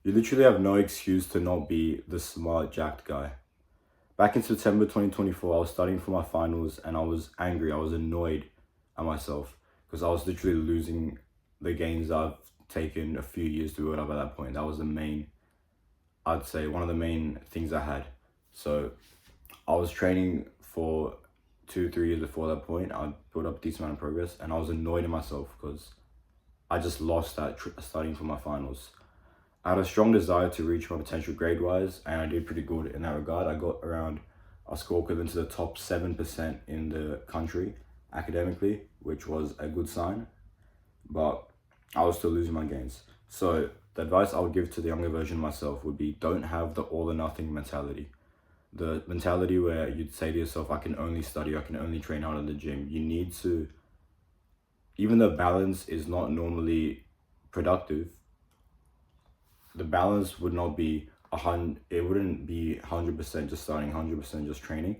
You literally have no excuse to not be the smart, jacked guy. Back in September 2024, I was studying for my finals and I was angry. I was annoyed at myself because I was literally losing the gains I've taken a few years to build up at that point. That was the main, I'd say, one of the main things I had. So I was training for 2, 3 years before that point. I built up a decent amount of progress and I was annoyed at myself because I just lost that studying for my finals. I had a strong desire to reach my potential grade wise, and I did pretty good in that regard. I got around a score equivalent to the top 7% in the country academically, which was a good sign, but I was still losing my gains. So, the advice I would give to the younger version of myself would be don't have the all or nothing mentality. The mentality where you'd say to yourself, I can only study, I can only train hard in the gym. You need to, even though balance is not normally productive, the balance would not be it wouldn't be 100% just starting, 100% just training.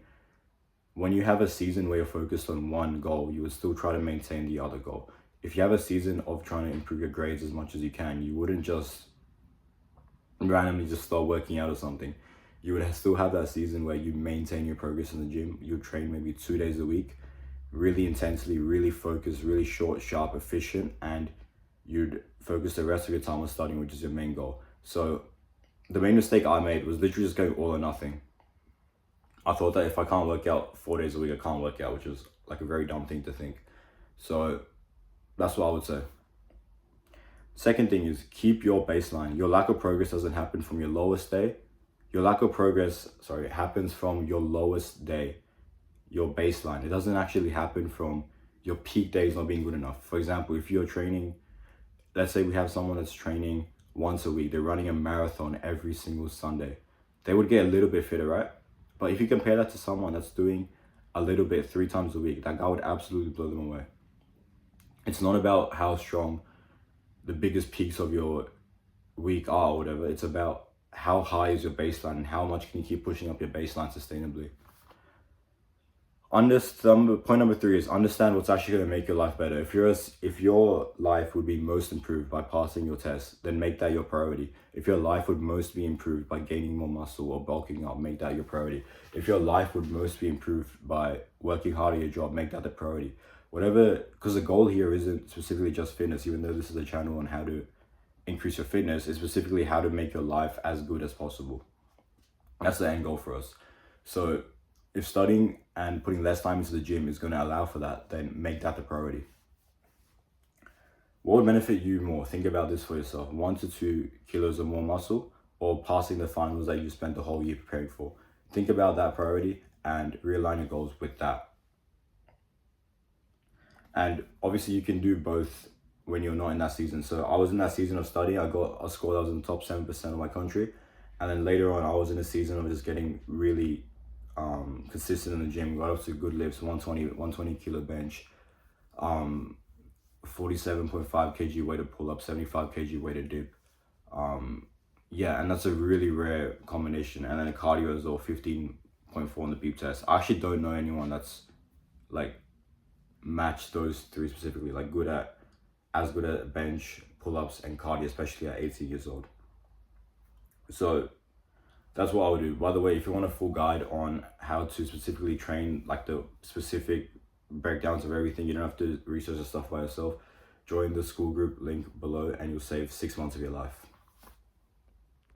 When you have a season where you're focused on one goal, you would still try to maintain the other goal. If you have a season of trying to improve your grades as much as you can, you wouldn't just randomly just start working out or something. You would still have that season where you maintain your progress in the gym. You train maybe 2 days a week, really intensely, really focused, really short, sharp, efficient, and you'd focus the rest of your time on studying, which is your main goal. So the main mistake I made was literally just going all or nothing. I thought that if I can't work out 4 days a week, I can't work out, which is like a very dumb thing to think. So that's what I would say. Second thing is keep your baseline. Your lack of progress doesn't happen from your lowest day. Your lack of progress, happens from your lowest day, your baseline. It doesn't actually happen from your peak days not being good enough. For example, if you're training, let's say we have someone that's training once a week, they're running a marathon every single Sunday. They would get a little bit fitter, right? But if you compare that to someone that's doing a little bit 3 times a week, that guy would absolutely blow them away. It's not about how strong the biggest peaks of your week are or whatever. It's about how high is your baseline and how much can you keep pushing up your baseline sustainably. Point number 3 is understand what's actually going to make your life better. If your life would be most improved by passing your test, then make that your priority. If your life would most be improved by gaining more muscle or bulking up, make that your priority. If your life would most be improved by working hard at your job, make that the priority. Whatever, because the goal here isn't specifically just fitness, even though this is a channel on how to increase your fitness, it's specifically how to make your life as good as possible. That's the end goal for us. So if studying and putting less time into the gym is going to allow for that, then make that the priority. What would benefit you more? Think about this for yourself. 1 to 2 kilos of more muscle or passing the finals that you spent the whole year preparing for. Think about that priority and realign your goals with that. And obviously you can do both when you're not in that season. So I was in that season of studying. I got a score that was in the top 7% of my country. And then later on, I was in a season of just getting really consistent in the gym, got up to good lifts, 120 kilo bench, 47.5 kg weighted pull up, 75 kg weighted dip. And that's a really rare combination. And then a cardio as well, 15.4 on the beep test. I actually don't know anyone that's like matched those 3 specifically, like as good at bench, pull-ups, and cardio, especially at 18 years old. So that's what I would do. By the way, if you want a full guide on how to specifically train, like the specific breakdowns of everything, you don't have to research the stuff by yourself. Join the school group link below and you'll save 6 months of your life.